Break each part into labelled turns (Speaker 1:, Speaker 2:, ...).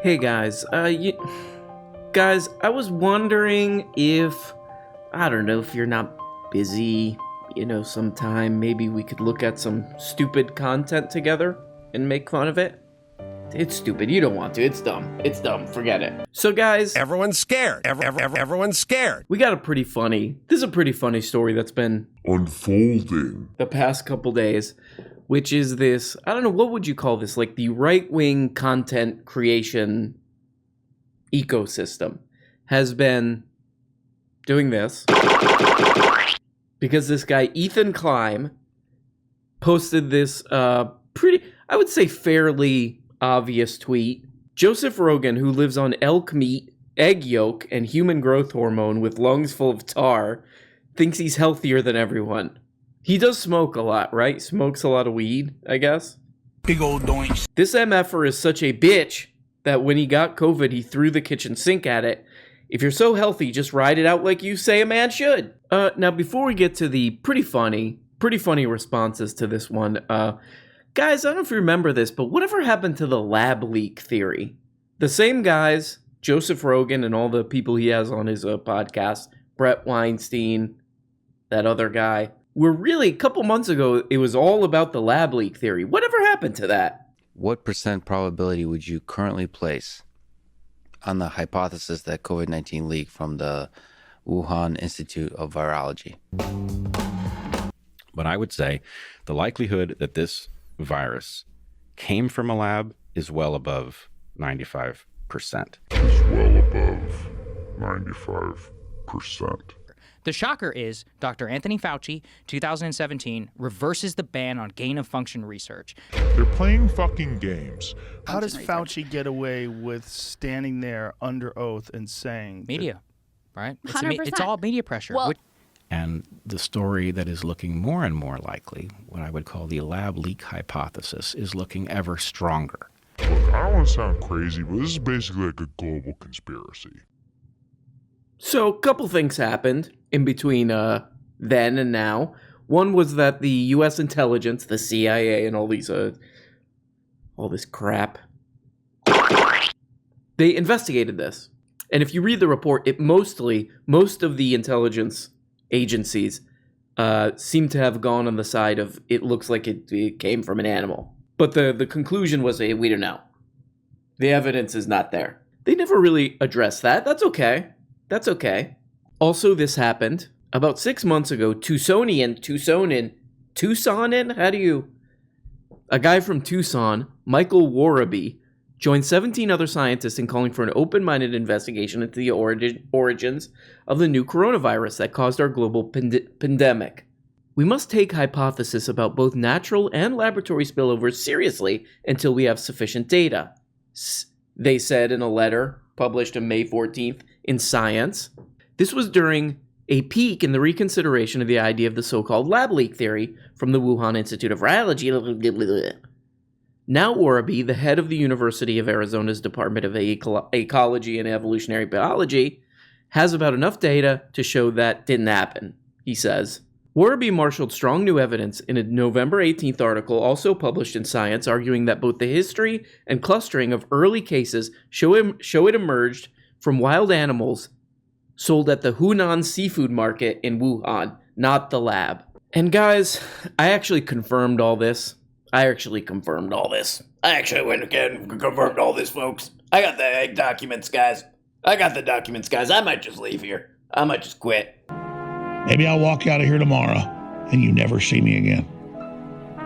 Speaker 1: Hey guys, guys, I was wondering if, I don't know, if you're not busy, sometime maybe we could look at some stupid content together and make fun of it. It's stupid. You don't want to. It's dumb. It's dumb. Forget it. So guys,
Speaker 2: everyone's scared. Everyone's scared.
Speaker 1: This is a pretty funny story that's been
Speaker 3: unfolding
Speaker 1: the past couple days, which is this, I don't know, what would you call this? Like the right-wing content creation ecosystem has been doing this because this guy, Ethan Klein, posted this I would say fairly obvious tweet. Joseph Rogan, who lives on elk meat, egg yolk, and human growth hormone with lungs full of tar, thinks he's healthier than everyone. He does smoke a lot, right? Smokes a lot of weed, I guess.
Speaker 4: Big old doinks.
Speaker 1: This MFer is such a bitch that when he got COVID, he threw the kitchen sink at it. If you're so healthy, just ride it out like you say a man should. Now, before we get to the pretty funny responses to this one, guys, I don't know if you remember this, but whatever happened to the lab leak theory? The same guys, Joseph Rogan and all the people he has on his podcast, Brett Weinstein, that other guy, were really, a couple months ago, it was all about the lab leak theory. Whatever happened to that?
Speaker 5: What % probability would you currently place on the hypothesis that COVID-19 leaked from the Wuhan Institute of Virology?
Speaker 6: But I would say the likelihood that this virus came from a lab is well above 95%.
Speaker 3: Is well above 95%.
Speaker 4: The shocker is Dr. Anthony Fauci, 2017, reverses the ban on gain-of-function research.
Speaker 3: They're playing fucking games.
Speaker 7: How does Fauci get away with standing there under oath and saying...
Speaker 4: Media, right?
Speaker 8: It's
Speaker 4: all media pressure.
Speaker 8: Well,
Speaker 9: And the story that is looking more and more likely, what I would call the lab leak hypothesis, is looking ever stronger.
Speaker 3: Look, I don't want to sound crazy, but this is basically like a global conspiracy.
Speaker 1: So, a couple things happened in between then and now. One was that the U.S. intelligence, the CIA, and all this crap, they investigated this. And if you read the report, most of the intelligence agencies seem to have gone on the side of it looks like it came from an animal. But the conclusion was, we don't know. The evidence is not there. They never really addressed that. That's okay. Also, this happened about 6 months ago. Tucsonian, a guy from Tucson, Michael Warraby, joined 17 other scientists in calling for an open-minded investigation into the origins of the new coronavirus that caused our global pandemic. We must take hypotheses about both natural and laboratory spillovers seriously until we have sufficient data, they said in a letter published on May 14th in Science. This was during a peak in the reconsideration of the idea of the so-called lab leak theory from the Wuhan Institute of Virology. Now Warraby, the head of the University of Arizona's Department of Ecology and Evolutionary Biology, has about enough data to show that didn't happen, he says. Warraby marshaled strong new evidence in a November 18th article also published in Science, arguing that both the history and clustering of early cases show it emerged from wild animals sold at the Hunan seafood market in Wuhan, not the lab. And guys, I actually confirmed all this. I actually went again and confirmed all this, folks. I got the documents, guys. I might just leave here. I might just quit.
Speaker 10: Maybe I'll walk out of here tomorrow and you never see me again.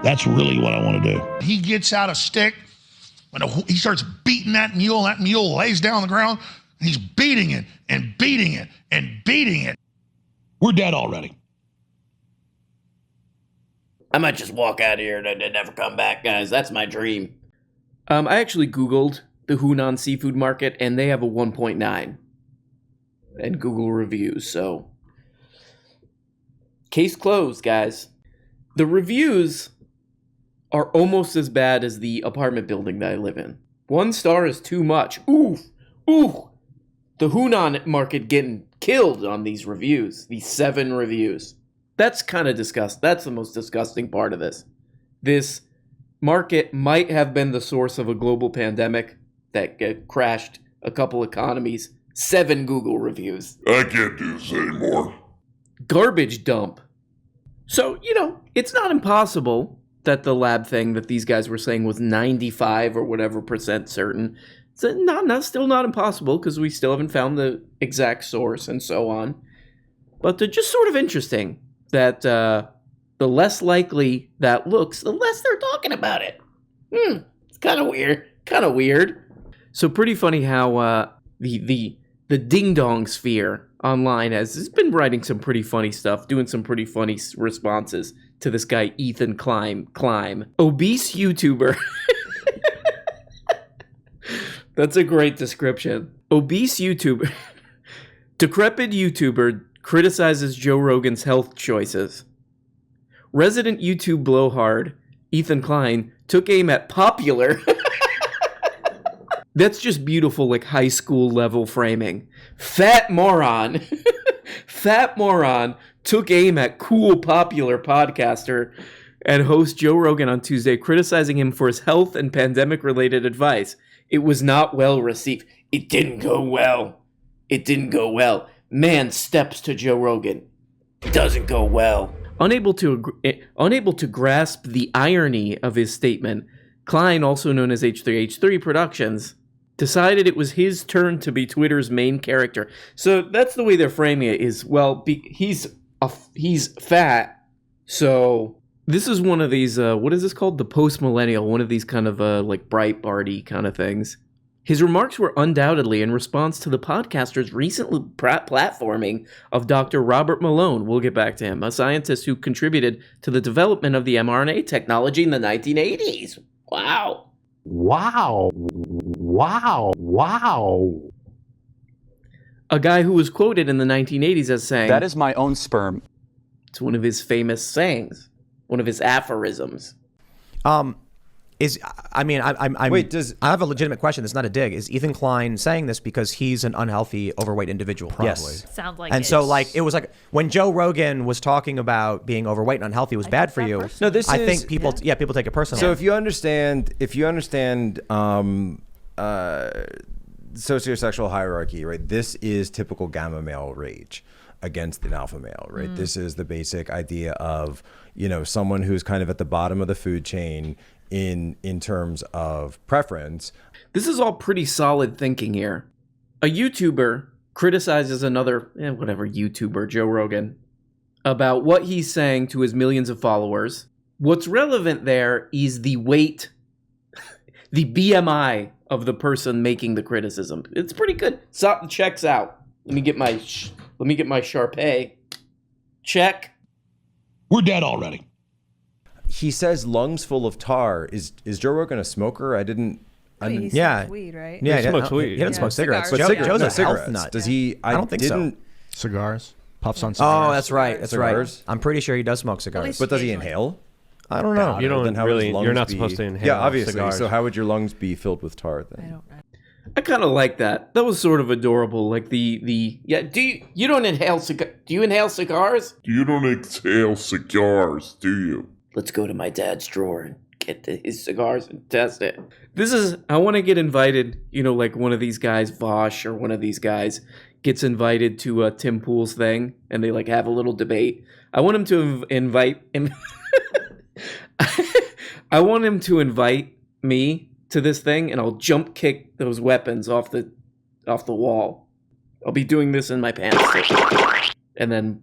Speaker 10: That's really what I want to do.
Speaker 11: He gets out a stick, when he starts beating that mule lays down on the ground, and he's beating it and beating it and beating it.
Speaker 10: We're dead already.
Speaker 1: I might just walk out of here and never come back, guys. That's my dream. I actually Googled the Hunan seafood market, and they have a 1.9 and Google reviews, so case closed, guys. The reviews are almost as bad as the apartment building that I live in. 1 star is too much. Ooh. The Hunan market getting killed on these reviews, these 7 reviews. That's kind of disgusting. That's the most disgusting part of this. This market might have been the source of a global pandemic. that crashed a couple economies. 7 Google reviews.
Speaker 3: I can't do this anymore.
Speaker 1: Garbage dump. So, it's not impossible that the lab thing that these guys were saying was 95 or whatever % certain. It's still not impossible because we still haven't found the exact source and so on. But they're just sort of interesting that the less likely that looks, the less they're talking about it. It's kind of weird. So pretty funny how the ding-dong sphere online has been writing some pretty funny stuff, doing some pretty funny responses to this guy, Ethan Klein. Obese YouTuber. That's a great description. Obese YouTuber. Decrepit YouTuber criticizes Joe Rogan's health choices. Resident YouTube blowhard, Ethan Klein, took aim at popular. That's just beautiful, like high school level framing. Fat moron took aim at cool popular podcaster and host Joe Rogan on Tuesday, criticizing him for his health and pandemic related advice. It was not well received. It didn't go well. Man steps to Joe Rogan. Doesn't go well. Unable to grasp the irony of his statement, Klein, also known as H3H3 Productions, decided it was his turn to be Twitter's main character. So that's the way they're framing it is, well, he's fat, so this is one of these, what is this called? The post-millennial, one of these kind of like Breitbart-y kind of things. His remarks were undoubtedly in response to the podcaster's recent platforming of Dr. Robert Malone, we'll get back to him, a scientist who contributed to the development of the mRNA technology in the 1980s. Wow. A guy who was quoted in the 1980s as saying,
Speaker 8: "That is my own sperm."
Speaker 1: It's one of his famous sayings, one of his aphorisms.
Speaker 12: I have a legitimate question. That's not a dig. Is Ethan Klein saying this because he's an unhealthy, overweight individual?
Speaker 13: Probably.
Speaker 12: Yes.
Speaker 13: Sounds like
Speaker 12: and
Speaker 13: it.
Speaker 12: so, like, it was like when Joe Rogan was talking about being overweight and unhealthy was bad for you.
Speaker 14: No, this
Speaker 12: I
Speaker 14: is,
Speaker 12: think people, people take it personally.
Speaker 14: So if you understand sociosexual hierarchy, right? This is typical gamma male rage against an alpha male, right? This is the basic idea of, someone who's kind of at the bottom of the food chain in terms of preference.
Speaker 1: This is all pretty solid thinking here. A YouTuber criticizes another, YouTuber, Joe Rogan, about what he's saying to his millions of followers. What's relevant there is the weight, the BMI of the person making the criticism. It's pretty good. So, checks out. Let me get my Sharpay. Check.
Speaker 10: We're dead already.
Speaker 14: He says lungs full of tar. Is Joe Rogan a smoker? I didn't.
Speaker 15: He smokes weed, right?
Speaker 14: Yeah,
Speaker 12: he smokes weed. He doesn't smoke cigarettes.
Speaker 14: But Joe's a health nut. Does he?
Speaker 12: I don't think so.
Speaker 7: Cigars. Puffs on cigars.
Speaker 12: Oh, that's right. That's
Speaker 14: Cigars?
Speaker 12: right. I'm pretty sure he does smoke cigars.
Speaker 14: But does he inhale?
Speaker 12: I don't know.
Speaker 16: You don't
Speaker 14: Then how would
Speaker 16: really.
Speaker 14: his lungs
Speaker 16: You're not
Speaker 14: be-
Speaker 16: supposed to inhale.
Speaker 14: Yeah, obviously.
Speaker 16: cigars.
Speaker 14: So how would your lungs be filled with tar then?
Speaker 15: I don't know.
Speaker 1: I kind of like that. That was sort of adorable. Like do you don't inhale do you inhale cigars?
Speaker 3: You don't exhale cigars, do you?
Speaker 1: Let's go to my dad's drawer and get his cigars and test it. I want to get invited, like one of these guys, Vosh or one of these guys gets invited to Tim Pool's thing and they like have a little debate. I want him to invite him. I want him to invite me to this thing and I'll jump kick those weapons off the wall. I'll be doing this in my pants. And then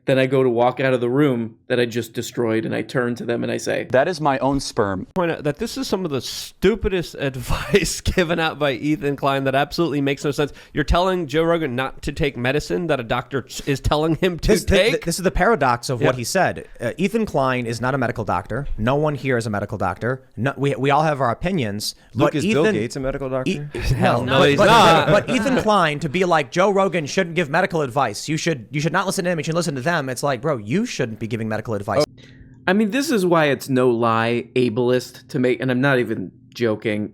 Speaker 1: Then I go to walk out of the room that I just destroyed, and I turn to them and I say,
Speaker 8: "That is my own sperm."
Speaker 16: Point out that this is some of the stupidest advice given out by Ethan Klein that absolutely makes no sense. You're telling Joe Rogan not to take medicine that a doctor is telling him to take?
Speaker 12: This is the paradox of what he said. Ethan Klein is not a medical doctor. No one here is a medical doctor. No, we all have our opinions.
Speaker 14: Look,
Speaker 12: but
Speaker 14: is Bill Gates a medical doctor?
Speaker 12: Hell
Speaker 16: no, he's not.
Speaker 12: But Ethan Klein, to be like, Joe Rogan shouldn't give medical advice. You should not listen to him. You should listen to them. It's like, bro, you shouldn't be giving medical advice.
Speaker 1: I mean, this is why it's no lie ableist to make, and I'm not even joking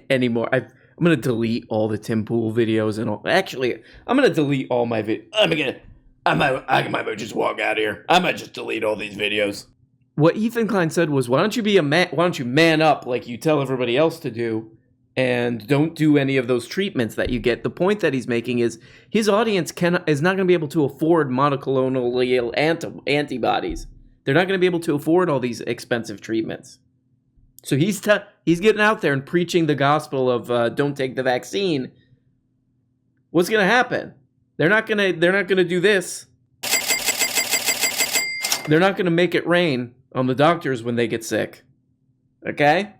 Speaker 1: anymore. I'm going to delete all the Tim Pool videos and all. Actually, I'm going to delete all my videos. I might just walk out of here. I might just delete all these videos. What Ethan Klein said was, why don't you be a man? Why don't you man up like you tell everybody else to do and don't do any of those treatments that you get. The point that he's making is his audience is not going to be able to afford monoclonal antibodies. They're not going to be able to afford all these expensive treatments. So he's getting out there and preaching the gospel of don't take the vaccine. What's going to happen? They're not going to do this. They're not going to make it rain on the doctors when they get sick. Okay?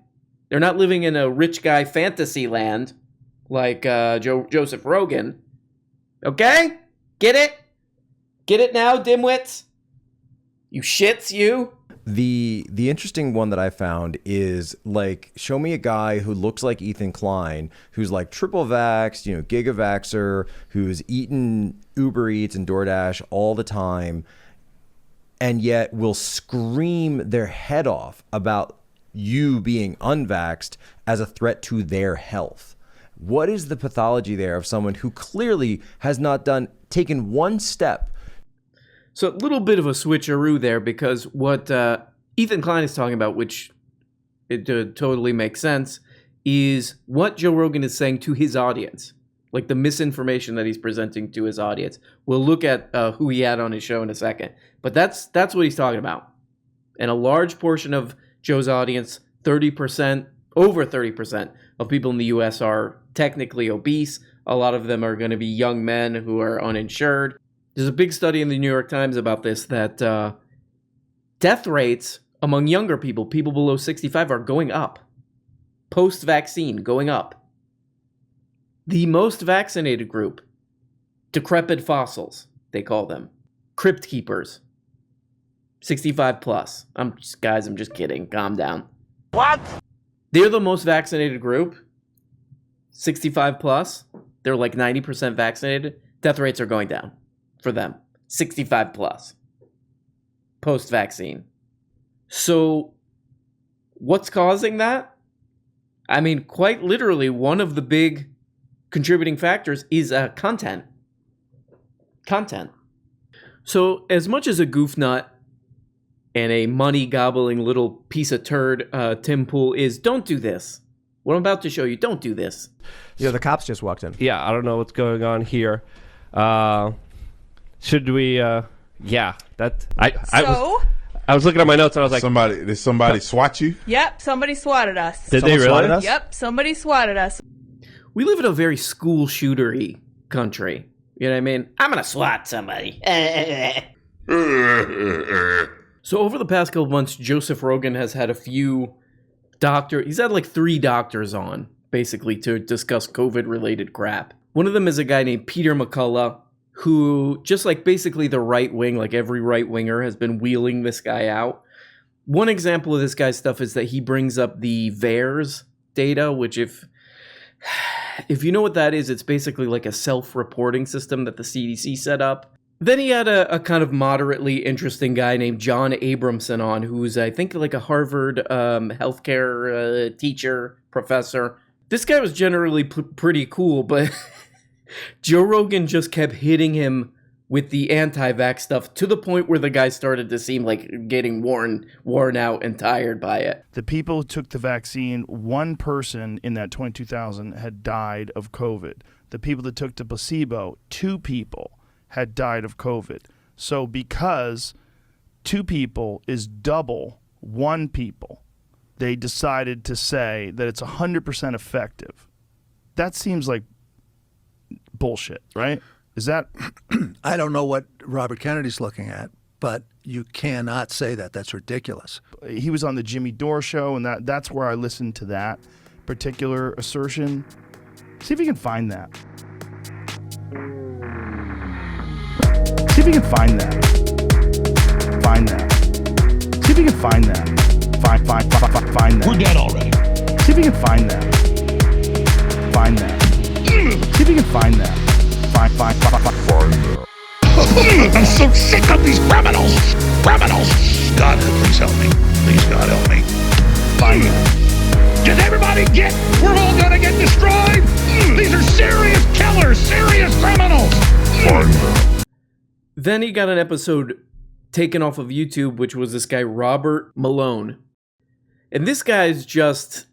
Speaker 1: They're not living in a rich guy fantasy land like Joseph Rogan. Okay? Get it? Get it now, dimwits? You shits, you?
Speaker 14: The interesting one that I found is, like, show me a guy who looks like Ethan Klein, who's like triple vaxxed, gigavaxxer, who's eaten Uber Eats and DoorDash all the time, and yet will scream their head off about you being unvaxxed as a threat to their health. What is the pathology there of someone who clearly has not taken one step?
Speaker 1: So a little bit of a switcheroo there, because what Ethan Klein is talking about, which it totally makes sense, is what Joe Rogan is saying to his audience, like the misinformation that he's presenting to his audience. We'll look at who he had on his show in a second, but that's what he's talking about. And a large portion of Joe's audience, 30%, over 30% of people in the U.S. are technically obese. A lot of them are going to be young men who are uninsured. There's a big study in the New York Times about this, that death rates among younger people below 65, are going up. Post-vaccine, going up. The most vaccinated group, decrepit fossils, they call them. Crypt keepers. 65 plus. I'm just kidding. Calm down.
Speaker 11: What?
Speaker 1: They're the most vaccinated group. 65 plus. They're like 90% vaccinated. Death rates are going down for them. 65 plus. Post-vaccine. So, what's causing that? I mean, quite literally, one of the big contributing factors is content. Content. So, as much as a goof nut and a money-gobbling little piece of turd Tim Pool is, don't do this. What I'm about to show you, don't do this.
Speaker 12: The cops just walked in.
Speaker 16: Yeah, I don't know what's going on here. Should we? Yeah, that. I was looking at my notes and I was like,
Speaker 3: did somebody swat you?
Speaker 15: Yep, somebody swatted us.
Speaker 16: Did they really?
Speaker 15: Yep, somebody swatted us.
Speaker 1: We live in a very school shootery country. You know what I mean? I'm gonna swat somebody. So over the past couple months, Joseph Rogan has had a few he's had like 3 doctors on, basically, to discuss COVID-related crap. One of them is a guy named Peter McCullough, who, just like basically the right wing, like every right winger, has been wheeling this guy out. One example of this guy's stuff is that he brings up the VAERS data, which if you know what that is, it's basically like a self-reporting system that the CDC set up. Then he had a kind of moderately interesting guy named John Abramson on, who's, I think, like a Harvard healthcare teacher, professor. This guy was generally pretty cool, but Joe Rogan just kept hitting him with the anti-vax stuff to the point where the guy started to seem like getting worn out and tired by it.
Speaker 7: The people who took the vaccine, one person in that 22,000 had died of COVID. The people that took the placebo, 2 people had died of COVID. So because 2 people is double 1 people, they decided to say that it's 100% effective. That seems like bullshit, right? Is that?
Speaker 13: I don't know what Robert Kennedy's looking at, but you cannot say that. That's ridiculous.
Speaker 7: He was on the Jimmy Dore show, and that's where I listened to that particular assertion. See if you can find that. See if you can find that. Find that. See if you can find that. Find that.
Speaker 10: We're dead already.
Speaker 7: See if you can find that. Find that. See if you can find that. Find that.
Speaker 11: I'm so sick of these criminals. God, please help me. Please, God, help me.
Speaker 7: Find that.
Speaker 11: Does everybody get? We're all gonna get destroyed. These are serious killers, serious criminals.
Speaker 1: Then he got an episode taken off of YouTube, which was this guy, Robert Malone. And this guy's just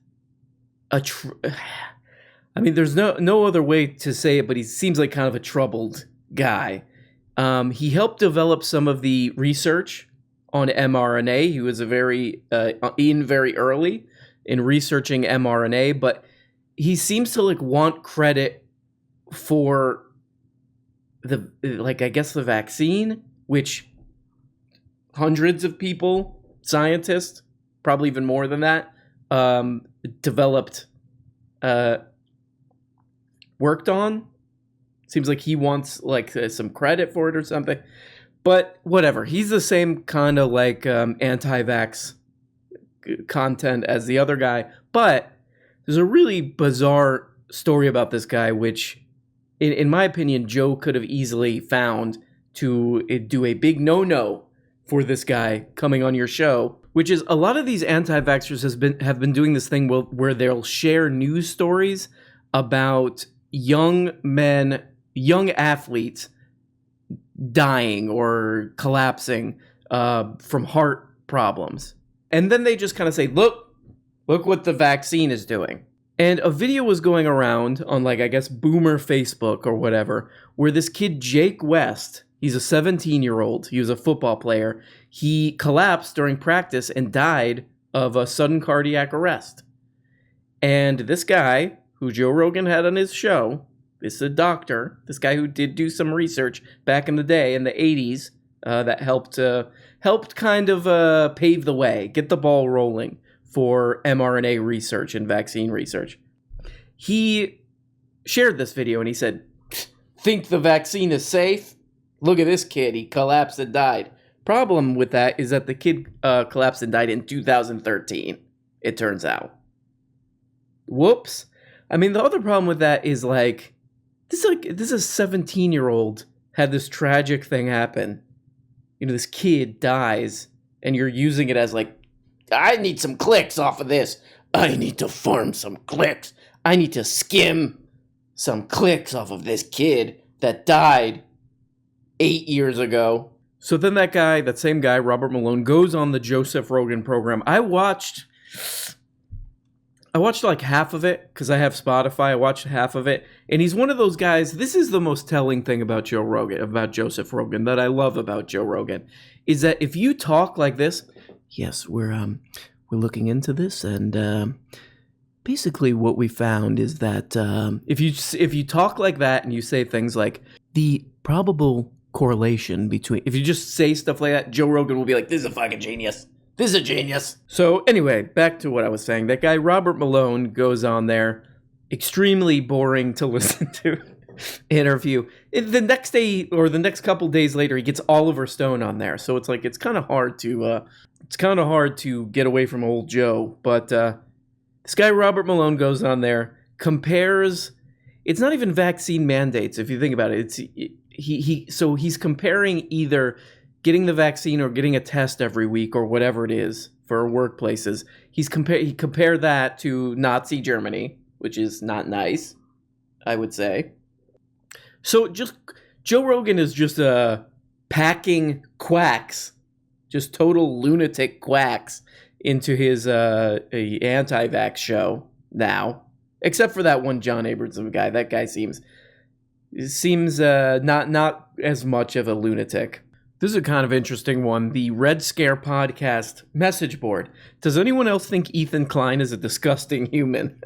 Speaker 1: I mean, there's no other way to say it, but he seems like kind of a troubled guy. He helped develop some of the research on mRNA. He was very early in researching mRNA, but he seems to like want credit for the the vaccine, which hundreds of people, scientists, probably even more than that, developed, worked on. Seems like he wants some credit for it or something. But whatever. He's the same kind of anti-vax content as the other guy. But there's a really bizarre story about this guy, which, in my opinion, Joe could have easily found to do a big no-no for this guy coming on your show, which is a lot of these anti-vaxxers have been doing this thing where they'll share news stories about young athletes dying or collapsing from heart problems. And then they just kind of say, look what the vaccine is doing. And a video was going around on Boomer Facebook or whatever, where this kid, Jake West, he's a 17-year-old, he was a football player, he collapsed during practice and died of a sudden cardiac arrest. And this guy, who Joe Rogan had on his show, this is a doctor, this guy who did do some research back in the day, in the 80s, that helped kind of pave the way, get the ball rolling for mRNA research and vaccine research. He shared this video and he said, think the vaccine is safe? Look at this kid, he collapsed and died. Problem with that is that the kid collapsed and died in 2013, it turns out. Whoops. I mean, the other problem with that is this is a 17-year-old had this tragic thing happen. You know, this kid dies and you're using it as I need some clicks off of this. I need to farm some clicks. I need to skim some clicks off of this kid that died 8 years ago. So then that same guy, Robert Malone, goes on the Joseph Rogan program. I watched half of it because I have Spotify. I watched half of it. And he's one of those guys. This is the most telling thing about Joseph Rogan, that I love about Joe Rogan, is that if you talk like this, yes, we're looking into this, and basically what we found is that if you talk like that and you say things like the probable correlation between, if you just say stuff like that, Joe Rogan will be like, this is a fucking genius. This is a genius. So anyway, back to what I was saying. That guy, Robert Malone, goes on there. Extremely boring to listen to interview. The next day or the next couple days later, he gets Oliver Stone on there. So it's kind of hard to get away from old Joe. But this guy, Robert Malone, goes on there, compares. It's not even vaccine mandates, if you think about it. He's comparing either getting the vaccine or getting a test every week or whatever it is for workplaces. He compared that to Nazi Germany, which is not nice, I would say. So just Joe Rogan is just packing quacks, just total lunatic quacks into his anti-vax show now, except for that one John Abramson guy. That guy seems not as much of a lunatic. This is a kind of interesting one. The Red Scare podcast message board. Does anyone else think Ethan Klein is a disgusting human?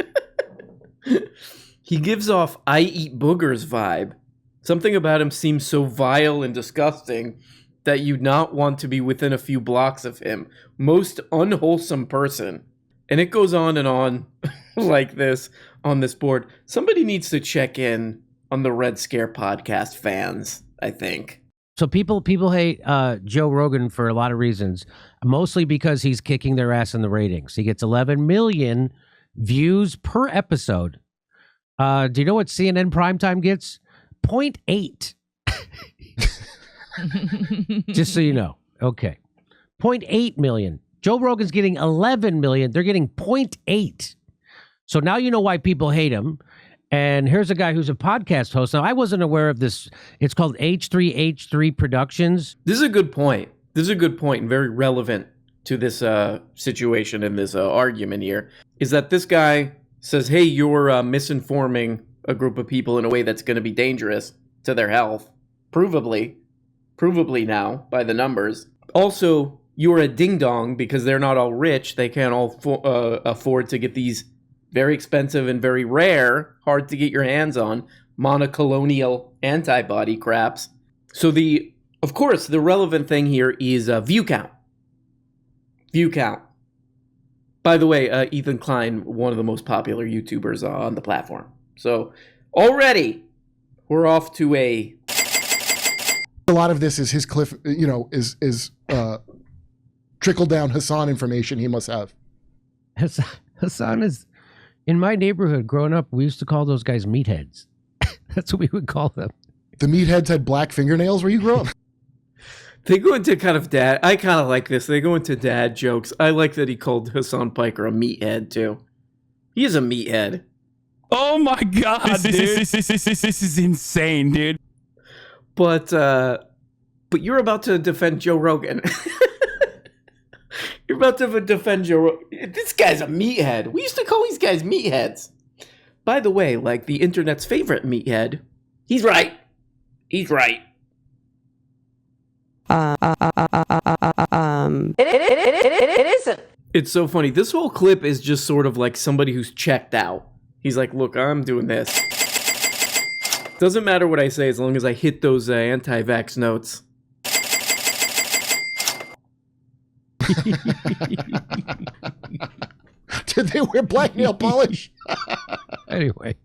Speaker 1: He gives off I eat boogers vibe. Something about him seems so vile and disgusting that you'd not want to be within a few blocks of him. Most unwholesome person. And it goes on and on like this on this board. Somebody needs to check in on the Red Scare podcast fans, I think.
Speaker 17: So people hate Joe Rogan for a lot of reasons, mostly because he's kicking their ass in the ratings. He gets 11 million views per episode. Do you know what CNN Primetime gets? 0.8. Just so you know. Okay. 0.8 million. Joe Rogan's getting 11 million. They're getting 0.8. So now you know why people hate him. And here's a guy who's a podcast host. Now, I wasn't aware of this. It's called H3H3 Productions.
Speaker 1: This is a good point. And very relevant to this situation and this argument here, is that this guy says, hey, you're misinforming a group of people in a way that's going to be dangerous to their health, provably now by the numbers. Also, you're a ding-dong because they're not all rich. They can't all afford to get these very expensive and very rare, hard to get your hands on, monoclonal antibody craps. So of course, the relevant thing here is view count. View count. By the way, Ethan Klein, one of the most popular YouTubers on the platform. So already we're off to a
Speaker 18: lot of this is his is trickle down Hassan information he must have.
Speaker 17: Hassan is, in my neighborhood growing up, we used to call those guys meatheads. That's what we would call them.
Speaker 18: The meatheads had black fingernails where you grew up?
Speaker 1: They go into kind of dad. I kind of like this. They go into dad jokes. I like that he called Hassan Piker a meathead too. He is a meathead.
Speaker 19: Oh my god, this is insane, dude.
Speaker 1: But you're about to defend Joe Rogan. You're about to defend Joe Rogan. This guy's a meathead. We used to call these guys meatheads. By the way, like the internet's favorite meathead, he's right. He's right.
Speaker 20: It isn't.
Speaker 1: It's so funny. This whole clip is just sort of like somebody who's checked out. He's like, look, I'm doing this. Doesn't matter what I say as long as I hit those anti-vax notes.
Speaker 18: Did they wear black nail polish?
Speaker 17: Anyway,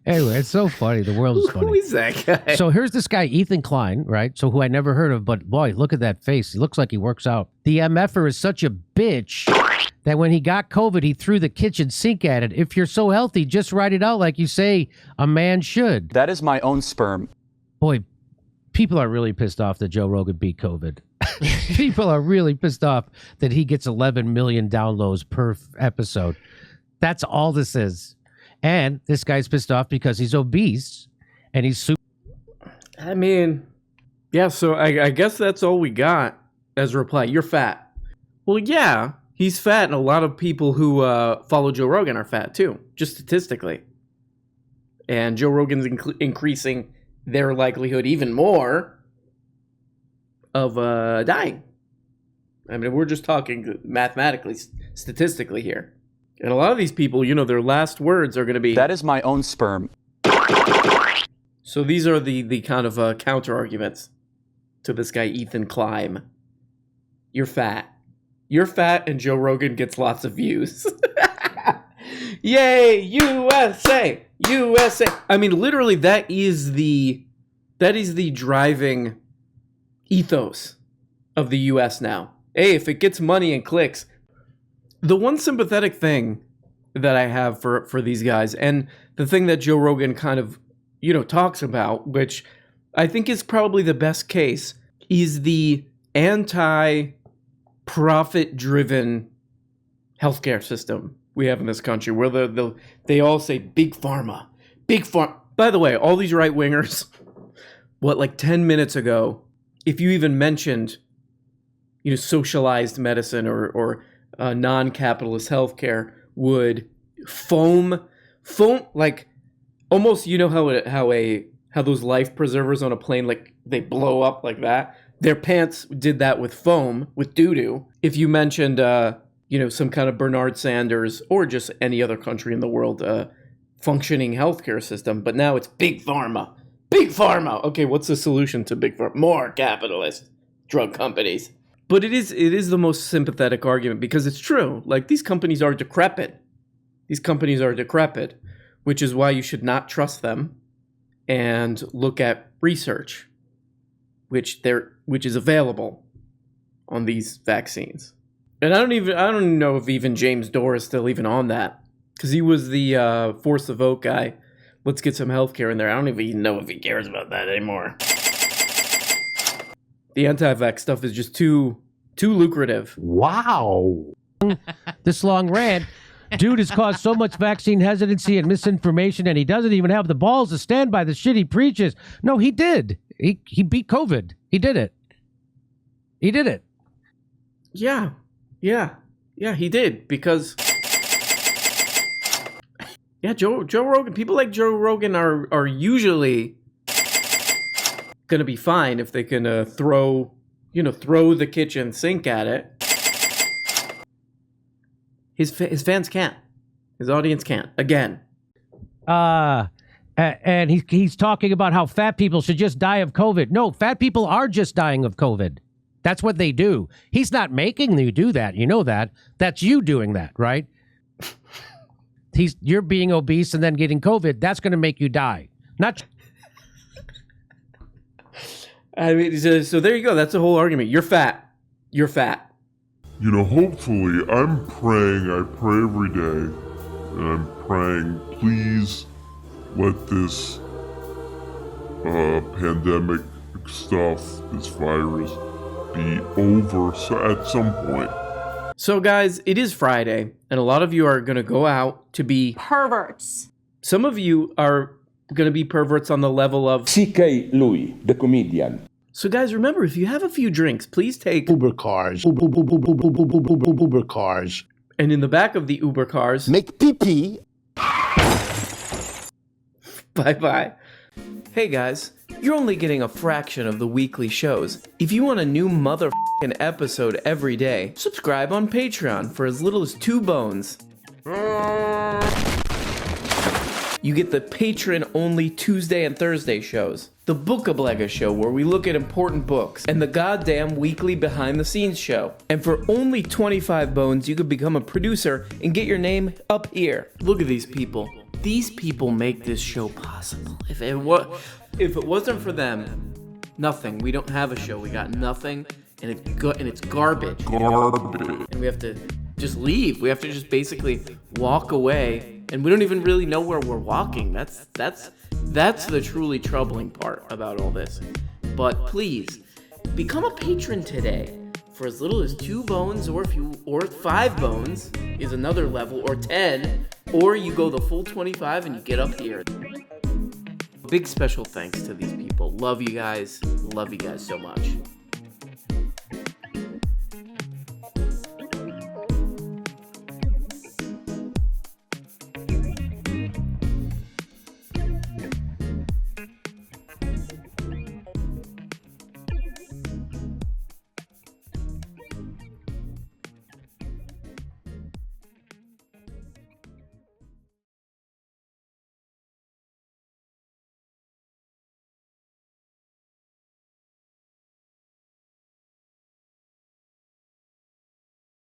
Speaker 17: it's so funny. The world is funny.
Speaker 1: Who is that guy?
Speaker 17: So here's this guy, Ethan Klein, right? So who I never heard of, but boy, look at that face. He looks like he works out. The MFer is such a bitch that when he got COVID, he threw the kitchen sink at it. If you're so healthy, just write it out like you say a man should.
Speaker 8: That is my own sperm.
Speaker 17: Boy, people are really pissed off that Joe Rogan beat COVID. People are really pissed off that he gets 11 million downloads per episode. That's all this is. And this guy's pissed off because he's obese and he's super.
Speaker 1: I mean, yeah, so I guess that's all we got as a reply. You're fat. Well, yeah, he's fat, and a lot of people who follow Joe Rogan are fat too, just statistically. And Joe Rogan's increasing their likelihood even more of dying. I mean, we're just talking mathematically, statistically here. And a lot of these people, their last words are going to be,
Speaker 8: that is my own sperm.
Speaker 1: So these are the kind of counter arguments to this guy, Ethan Klein. You're fat. You're fat, and Joe Rogan gets lots of views. Yay, USA! USA! I mean, literally, that is the driving ethos of the US now. Hey, if it gets money and clicks. The one sympathetic thing that I have for these guys, and the thing that Joe Rogan kind of, talks about, which I think is probably the best case, is the anti-profit-driven healthcare system we have in this country, where they all say big pharma, big pharma. By the way, all these right-wingers, like 10 minutes ago, if you even mentioned, socialized medicine or non-capitalist healthcare, would foam, like almost, how those life preservers on a plane, like they blow up like that. Their pants did that with foam, with doo-doo. If you mentioned, some kind of Bernard Sanders or just any other country in the world functioning healthcare system, but now it's big pharma. Big pharma. Okay, what's the solution to big pharma? More capitalist drug companies. But it is the most sympathetic argument because it's true. Like, these companies are decrepit. Which is why you should not trust them and look at research, which is available on these vaccines. And I don't know if even James Dorr is still even on that, because he was the force the vote guy. Let's get some healthcare in there. I don't even know if he cares about that anymore. The anti-vax stuff is just too lucrative.
Speaker 17: Wow. This long rant, dude has caused so much vaccine hesitancy and misinformation, and he doesn't even have the balls to stand by the shit he preaches. No, he did. He beat COVID. He did it. Yeah, he did, because
Speaker 1: Yeah, Joe Rogan. People like Joe Rogan are usually gonna be fine if they can throw the kitchen sink at it. His fans can't. His audience can't. Again.
Speaker 17: And he's talking about how fat people should just die of COVID. No, fat people are just dying of COVID. That's what they do. He's not making you do that. You know that. That's you doing that, right? You're being obese and then getting COVID. That's going to make you die. Not.
Speaker 1: I mean, so there you go. That's the whole argument. You're fat. You're fat.
Speaker 3: You know, hopefully, I'm praying. I pray every day, and I'm praying, please let this pandemic stuff, this virus, be over at some point.
Speaker 1: So, guys, it is Friday, and a lot of you are going to go out to be
Speaker 15: Perverts.
Speaker 1: Some of you are going to be perverts on the level of
Speaker 21: C.K. Louis, the comedian.
Speaker 1: So, guys, remember, if you have a few drinks, please take
Speaker 10: Uber cars. Uber cars.
Speaker 1: And in the back of the Uber cars,
Speaker 10: make pee-pee.
Speaker 1: Bye-bye. Hey, guys, you're only getting a fraction of the weekly shows. If you want a new motherfucking episode every day, subscribe on Patreon for as little as 2 bones. You get the patron-only Tuesday and Thursday shows, the Bookablega show where we look at important books, and the goddamn weekly behind-the-scenes show. And for only 25 bones, you could become a producer and get your name up here. Look at these people. These people make this show possible. If it wasn't for them, nothing. We don't have a show. We got nothing, and it's garbage. And we have to just leave. We have to just basically walk away. And we don't even really know where we're walking. That's the truly troubling part about all this. But please, become a patron today for as little as 2 bones, or 5 bones is another level, or 10, or you go the full 25 and you get up here. Big special thanks to these people. Love you guys. Love you guys so much.